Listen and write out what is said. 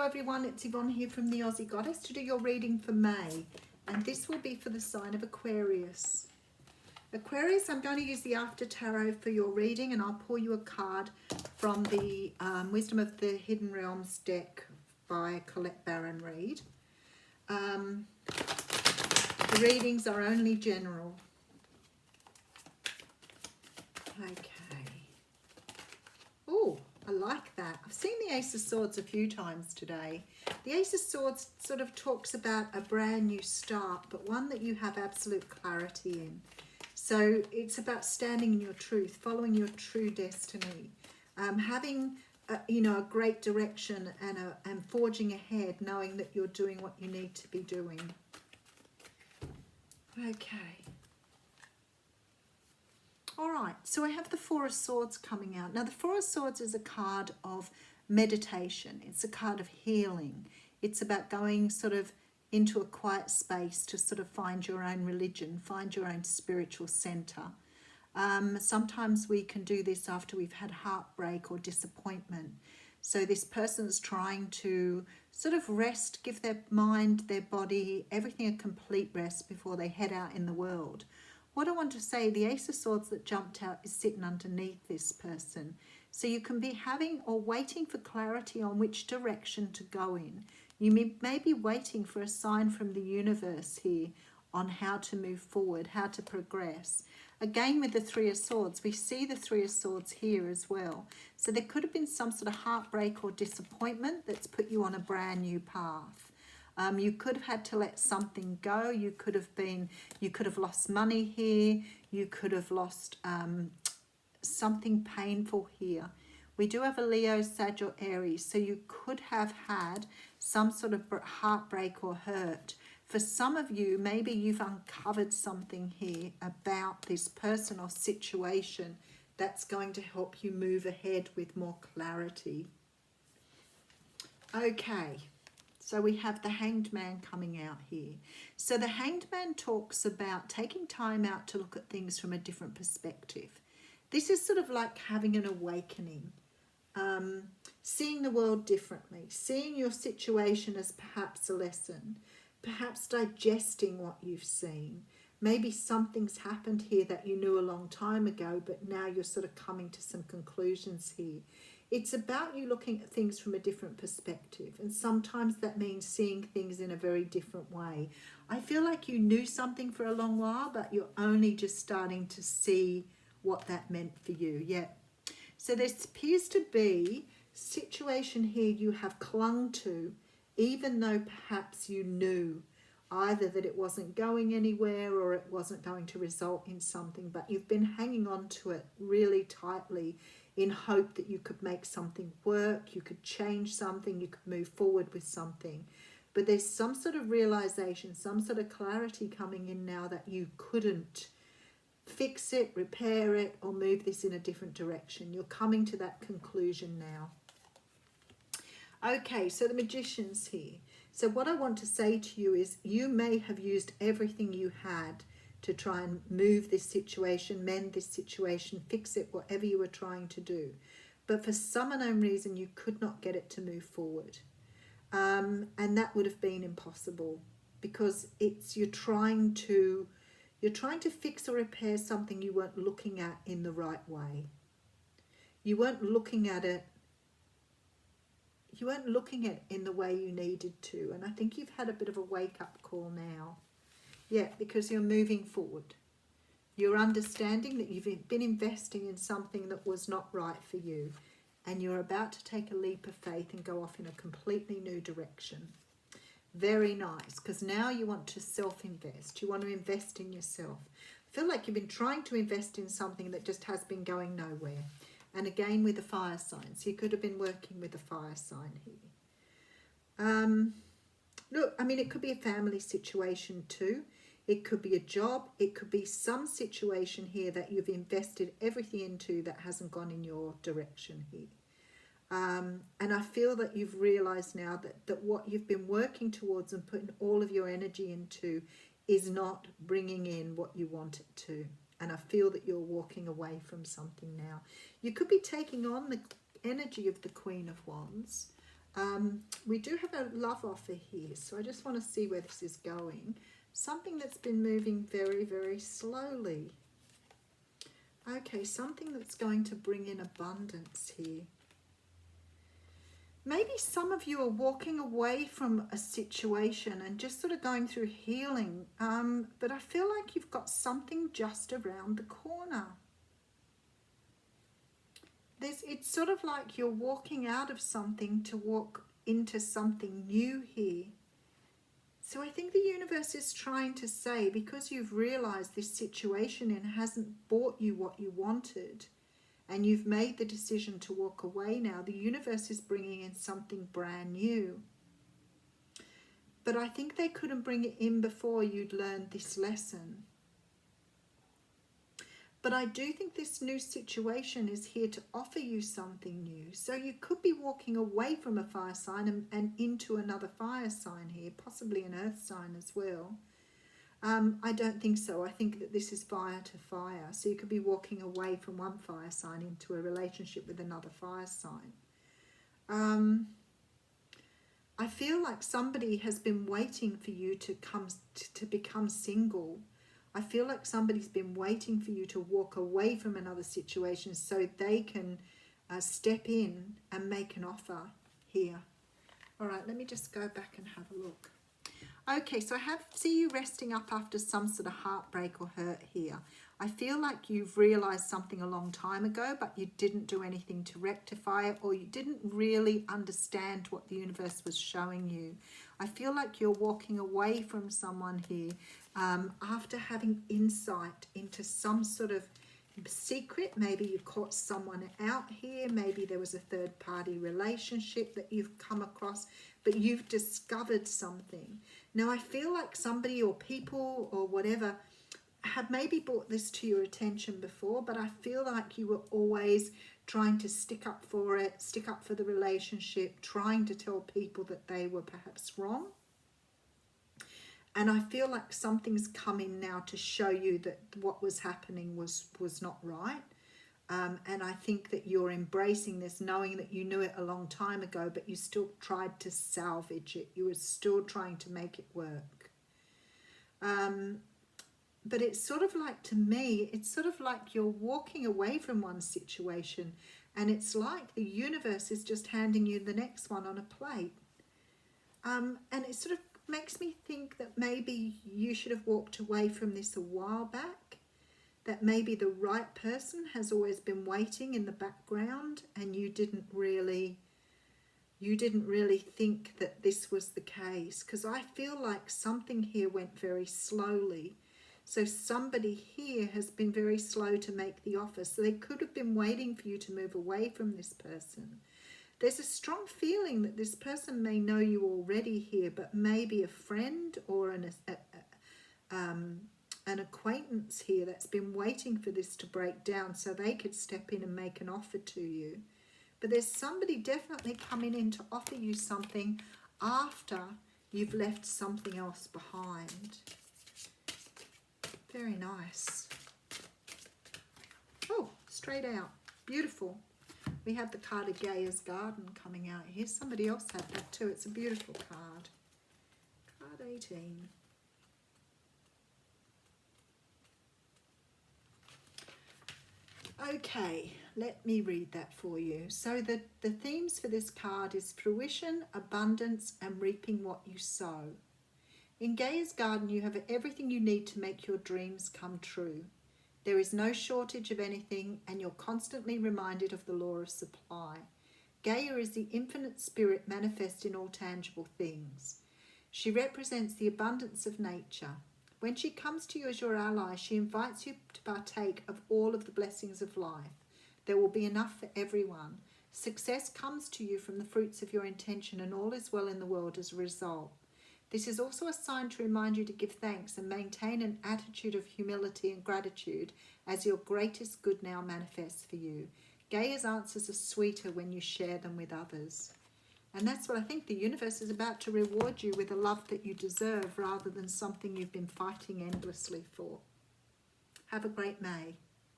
Hello everyone, it's Yvonne here from the Aussie Goddess to do your reading for May, and this will be for the sign of Aquarius. Aquarius, I'm going to use the After Tarot for your reading, and I'll pull you a card from the Wisdom of the Hidden Realms deck by Colette Baron Reid. The readings are only general. Okay. Oh, I like that. I've seen the Ace of Swords a few times today. The Ace of Swords sort of talks about a brand new start, but one that you have absolute clarity in. So it's about standing in your truth, following your true destiny, having a great direction and forging ahead, knowing that you're doing what you need to be doing. Okay. All right, so I have the Four of Swords coming out. Now, the Four of Swords is a card of meditation. It's a card of healing. It's about going sort of into a quiet space to sort of find your own religion, find your own spiritual center. Sometimes we can do this after we've had heartbreak or disappointment. So this person's trying to sort of rest, give their mind, their body, everything a complete rest before they head out in the world. What I want to say, the Ace of Swords that jumped out is sitting underneath this person. So you can be having or waiting for clarity on which direction to go in. You may be waiting for a sign from the universe here on how to move forward, how to progress. Again, with the Three of Swords, we see the Three of Swords here as well. So there could have been some sort of heartbreak or disappointment that's put you on a brand new path. You could have had to let something go. You could have lost money here. You could have lost something painful here. We do have a Leo, Sag or Aries, so you could have had some sort of heartbreak or hurt. For some of you, maybe you've uncovered something here about this person or situation that's going to help you move ahead with more clarity. Okay. So we have the Hanged Man coming out here. So the Hanged Man talks about taking time out to look at things from a different perspective. This is sort of like having an awakening, seeing the world differently, seeing your situation as perhaps a lesson, perhaps digesting what you've seen. Maybe something's happened here that you knew a long time ago, but now you're sort of coming to some conclusions here. It's about you looking at things from a different perspective, and sometimes that means seeing things in a very different way. I feel like you knew something for a long while, but you're only just starting to see what that meant for you. Yeah. So there appears to be a situation here you have clung to, even though perhaps you knew either that it wasn't going anywhere or it wasn't going to result in something, but you've been hanging on to it really tightly in hope that you could make something work, you could change something, you could move forward with something. But there's some sort of realization, some sort of clarity coming in now that you couldn't fix it, repair it, or move this in a different direction. You're coming to that conclusion now. Okay, so the Magician's here. So what I want to say to you is you may have used everything you had to try and move this situation, mend this situation, fix it, whatever you were trying to do. But for some unknown reason, you could not get it to move forward. And that would have been impossible because you're trying to fix or repair something you weren't looking at in the right way. You weren't looking at it in the way you needed to. And I think you've had a bit of a wake-up call now. Yeah, because you're moving forward. You're understanding that you've been investing in something that was not right for you. And you're about to take a leap of faith and go off in a completely new direction. Very nice, because now you want to self-invest. You want to invest in yourself. I feel like you've been trying to invest in something that just has been going nowhere. And again with the fire sign. So you could have been working with a fire sign here. Look, I mean, it could be a family situation too. It could be a job. It could be some situation here that you've invested everything into that hasn't gone in your direction here. And I feel that you've realized now that what you've been working towards and putting all of your energy into is not bringing in what you want it to. And I feel that you're walking away from something now. You could be taking on the energy of the Queen of Wands. We do have a love offer here, so I just want to see where this is going. Something that's been moving very, very slowly. Okay, something that's going to bring in abundance here. Maybe some of you are walking away from a situation and just sort of going through healing, but I feel like you've got something just around the corner. It's sort of like you're walking out of something to walk into something new here. So I think the universe is trying to say, because you've realized this situation and hasn't brought you what you wanted, and you've made the decision to walk away now, the universe is bringing in something brand new. But I think they couldn't bring it in before you'd learned this lesson. But I do think this new situation is here to offer you something new. So you could be walking away from a fire sign and into another fire sign here, possibly an earth sign as well. I don't think so. I think that this is fire to fire. So you could be walking away from one fire sign into a relationship with another fire sign. I feel like somebody has been waiting for you to become single. I feel like somebody's been waiting for you to walk away from another situation so they can step in and make an offer here. All right, let me just go back and have a look. Okay, so I see you resting up after some sort of heartbreak or hurt here. I feel like you've realized something a long time ago, but you didn't do anything to rectify it, or you didn't really understand what the universe was showing you. I feel like you're walking away from someone here after having insight into some sort of secret. Maybe you caught someone out here. Maybe there was a third-party relationship that you've come across, but you've discovered something. Now, I feel like somebody or people or whatever have maybe brought this to your attention before, but I feel like you were always trying to stick up for it, stick up for the relationship, trying to tell people that they were perhaps wrong. And I feel like something's come in now to show you that what was happening was not right. And I think that you're embracing this, knowing that you knew it a long time ago, but you still tried to salvage it. You were still trying to make it work. But it's sort of like, to me, it's sort of like you're walking away from one situation, and it's like the universe is just handing you the next one on a plate. And it sort of makes me think that maybe you should have walked away from this a while back, that maybe the right person has always been waiting in the background, and you didn't really think that this was the case, because I feel like something here went very slowly. So somebody here has been very slow to make the offer. So they could have been waiting for you to move away from this person. There's a strong feeling that this person may know you already here, but maybe a friend or an acquaintance here that's been waiting for this to break down so they could step in and make an offer to you. But there's somebody definitely coming in to offer you something after you've left something else behind. Very nice. Oh, straight out. Beautiful. We have the card of Gaia's Garden coming out here. Somebody else had that too. It's a beautiful card. Card 18. Okay, let me read that for you. So the themes for this card is fruition, abundance, and reaping what you sow. In Gaia's Garden, you have everything you need to make your dreams come true. There is no shortage of anything, and you're constantly reminded of the law of supply. Gaia is the infinite spirit manifest in all tangible things. She represents the abundance of nature. When she comes to you as your ally, she invites you to partake of all of the blessings of life. There will be enough for everyone. Success comes to you from the fruits of your intention, and all is well in the world as a result. This is also a sign to remind you to give thanks and maintain an attitude of humility and gratitude as your greatest good now manifests for you. Gaia's answers are sweeter when you share them with others. And that's what I think the universe is about to reward you with, a love that you deserve rather than something you've been fighting endlessly for. Have a great May.